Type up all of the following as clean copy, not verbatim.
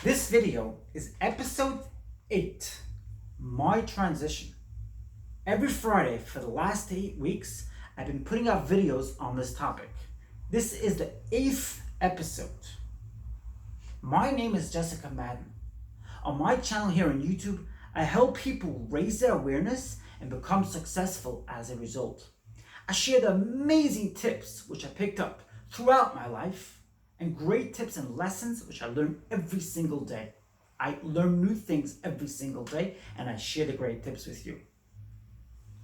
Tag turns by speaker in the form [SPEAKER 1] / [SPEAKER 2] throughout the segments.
[SPEAKER 1] This video is episode 8, my transition. Every Friday for the last 8 weeks, I've been putting out videos on this topic. This is the 8th episode. My name is Jessica Madden. On my channel here on YouTube, I help people raise their awareness and become successful as a result. I share the amazing tips which I picked up throughout my life and great tips and lessons which I learn every single day. I learn new things every single day and I share the great tips with you.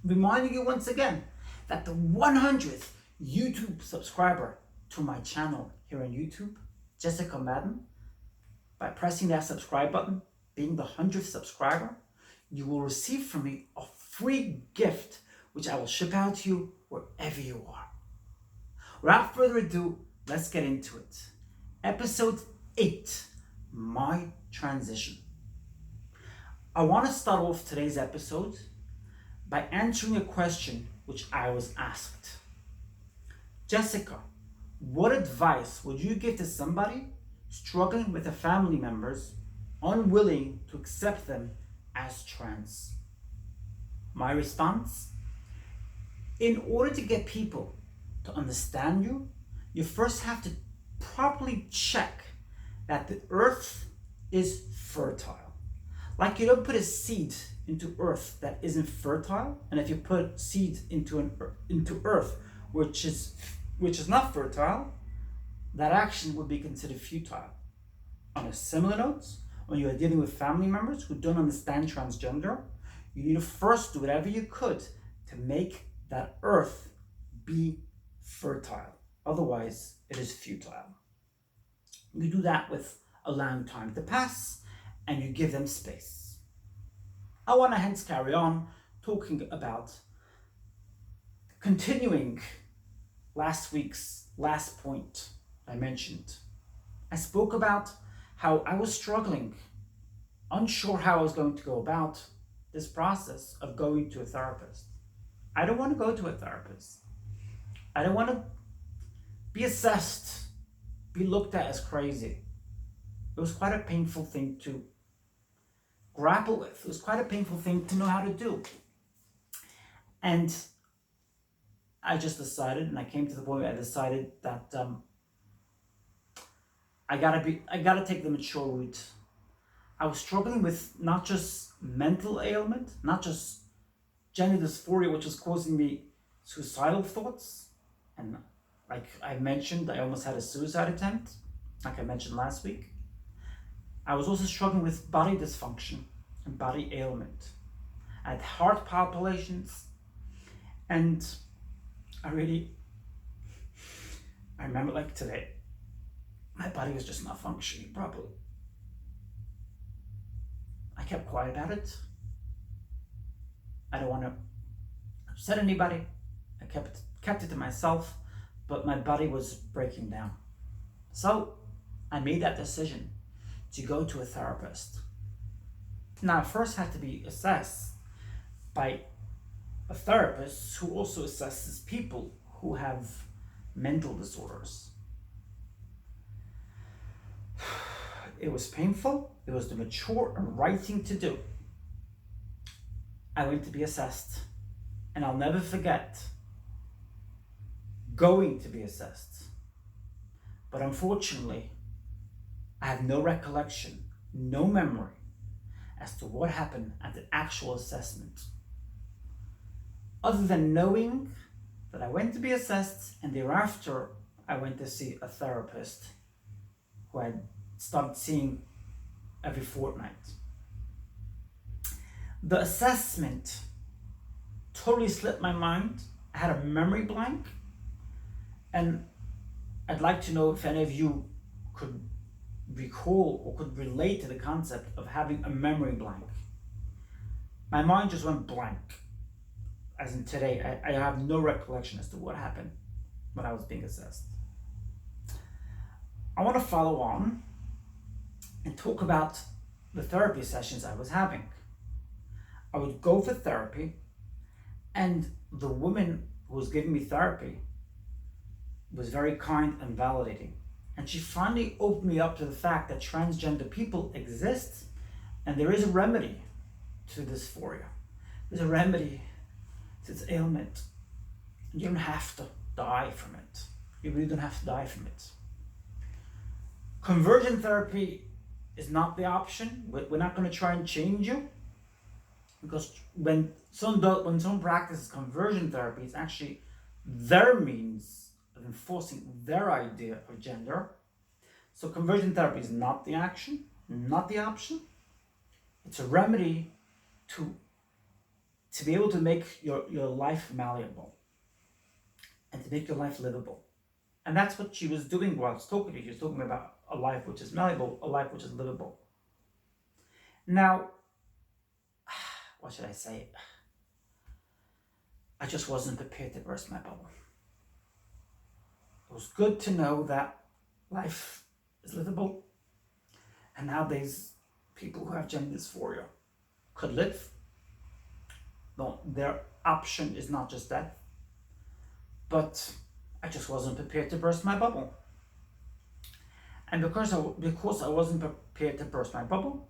[SPEAKER 1] Reminding you once again that the 100th YouTube subscriber to my channel here on YouTube, Jessica Madden, by pressing that subscribe button, being the 100th subscriber, you will receive from me a free gift which I will ship out to you wherever you are. Without further ado, let's get into it. Episode 8, my transition. I want to start off today's episode by answering a question which I was asked. Jessica, what advice would you give to somebody struggling with their family members, unwilling to accept them as trans? My response? In order to get people to understand you, you first have to properly check that the earth is fertile. Like you don't put a seed into earth that isn't fertile, and if you put seed into earth which is not fertile, that action would be considered futile. On a similar note, when you are dealing with family members who don't understand transgender, you need to first do whatever you could to make that earth be fertile. Otherwise, it is futile. You do that with allowing time to pass and you give them space. I want to hence carry on talking about continuing last week's last point I mentioned. I spoke about how I was struggling, unsure how I was going to go about this process of going to a therapist. I don't want to go to a therapist. I don't want to be assessed, be looked at as crazy. It was quite a painful thing to grapple with. It was quite a painful thing to know how to do. And I just decided, and I came to the point where I decided that I gotta take the mature route. I was struggling with not just mental ailment, not just gender dysphoria, which was causing me suicidal thoughts. And like I mentioned, I almost had a suicide attempt, like I mentioned last week. I was also struggling with body dysfunction and body ailment. I had heart palpitations, and I remember like today, my body was just not functioning properly. I kept quiet about it. I don't want to upset anybody. I kept it to myself, but my body was breaking down. So I made that decision to go to a therapist. Now, I first had to be assessed by a therapist who also assesses people who have mental disorders. It was painful. It was the mature and right thing to do. I went to be assessed, and I'll never forget going to be assessed. But unfortunately, I have no recollection, no memory as to what happened at the actual assessment. Other than knowing that I went to be assessed, and thereafter I went to see a therapist who I started seeing every fortnight. The assessment totally slipped my mind. I had a memory blank, and I'd like to know if any of you could recall or could relate to the concept of having a memory blank. My mind just went blank. As in today, I have no recollection as to what happened when I was being assessed. I want to follow on and talk about the therapy sessions I was having. I would go for therapy, and the woman who was giving me therapy was very kind and validating. And she finally opened me up to the fact that transgender people exist and there is a remedy to dysphoria. There's a remedy to this ailment. You don't have to die from it. You really don't have to die from it. Conversion therapy is not the option. We're not going to try and change you, because when someone practices conversion therapy, it's actually their means of enforcing their idea of gender. So conversion therapy is not the action, not the option. It's a remedy to be able to make your life malleable and to make your life livable. And that's what she was doing while I was talking to you. She was talking about a life which is malleable, a life which is livable. Now, what should I say? I just wasn't prepared to burst my bubble. It was good to know that life is livable. And nowadays, people who have gender dysphoria could live. No, their option is not just death. But I just wasn't prepared to burst my bubble. And because I wasn't prepared to burst my bubble,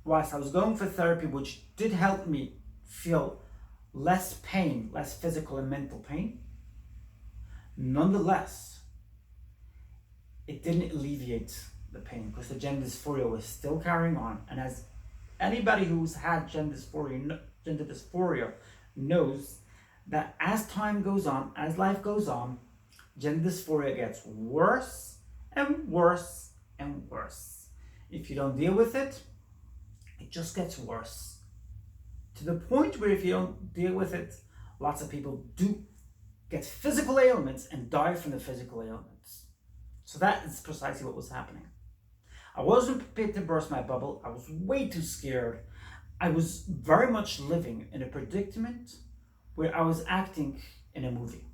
[SPEAKER 1] whilst I was going for therapy, which did help me feel less pain, less physical and mental pain, nonetheless, it didn't alleviate the pain because the gender dysphoria was still carrying on. And as anybody who's had gender dysphoria knows, that as time goes on, as life goes on, gender dysphoria gets worse and worse and worse. If you don't deal with it, it just gets worse. To the point where if you don't deal with it, lots of people do get physical ailments and die from the physical ailments. So that is precisely what was happening. I wasn't prepared to burst my bubble. I was way too scared. I was very much living in a predicament where I was acting in a movie.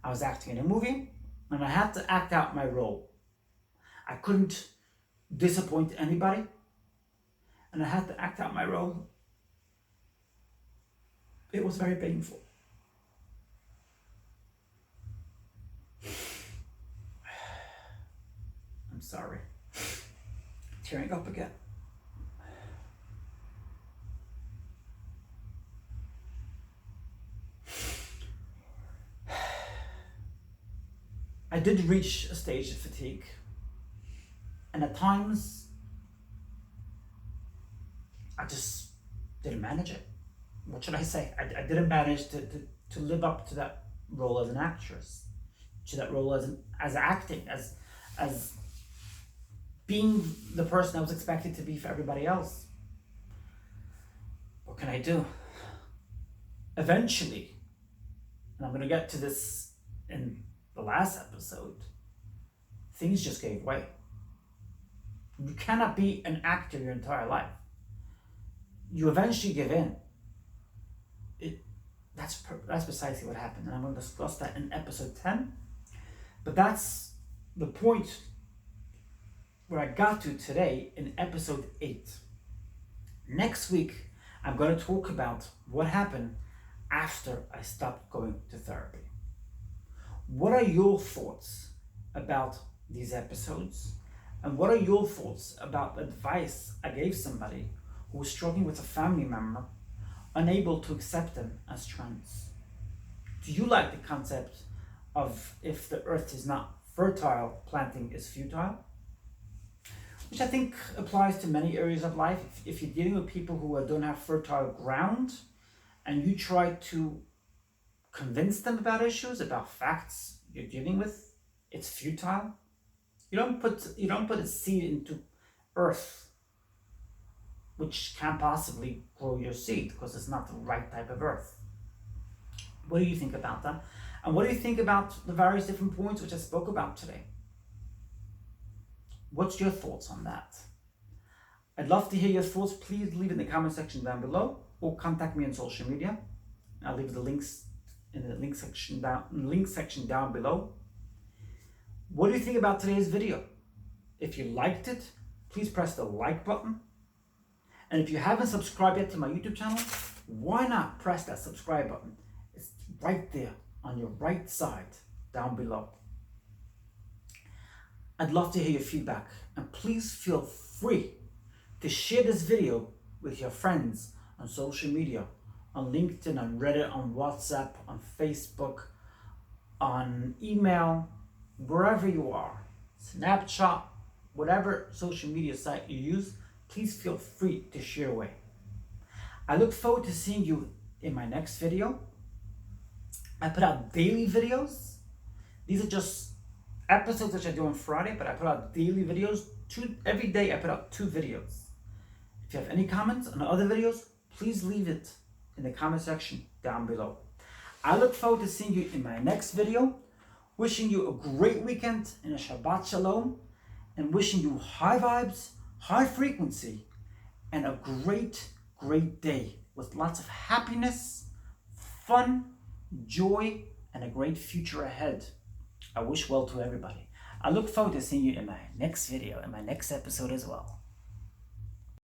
[SPEAKER 1] I was acting in a movie and I had to act out my role. I couldn't disappoint anybody and I had to act out my role. It was very painful. I'm sorry. Tearing up again. I did reach a stage of fatigue, and at times I just didn't manage it. What should I say? I didn't manage to live up to that role as an actress, to that role as acting, as being the person I was expected to be for everybody else. What can I do? Eventually, and I'm going to get to this in the last episode, things just gave way. You cannot be an actor your entire life. You eventually give in. That's precisely what happened, and I'm going to discuss that in episode 10. But that's the point where I got to today in episode 8. Next week, I'm going to talk about what happened after I stopped going to therapy. What are your thoughts about these episodes? And what are your thoughts about the advice I gave somebody who was struggling with a family member, unable to accept them as trans? Do you like the concept of if the earth is not fertile, planting is futile? Which I think applies to many areas of life. If you're dealing with people who don't have fertile ground and you try to convince them about issues, about facts you're dealing with, it's futile. You don't put a seed into earth which can't possibly grow your seed because it's not the right type of earth. What do you think about that? And what do you think about the various different points which I spoke about today? What's your thoughts on that? I'd love to hear your thoughts. Please leave it in the comment section down below or contact me on social media. I'll leave the links in the link section down below. What do you think about today's video? If you liked it, please press the like button. And if you haven't subscribed yet to my YouTube channel, why not press that subscribe button? It's right there on your right side down below. I'd love to hear your feedback, and please feel free to share this video with your friends on social media, on LinkedIn, on Reddit, on WhatsApp, on Facebook, on email, wherever you are, Snapchat, whatever social media site you use, please feel free to share away. I look forward to seeing you in my next video. I put out daily videos. These are just episodes which I do on Friday, but I put out daily videos. Every day I put out 2 videos. If you have any comments on the other videos, please leave it in the comment section down below. I look forward to seeing you in my next video. Wishing you a great weekend and a Shabbat Shalom, and wishing you high vibes, high frequency, and a great, great day with lots of happiness, fun, joy, and a great future ahead. I wish well to everybody. I look forward to seeing you in my next video, in my next episode as well.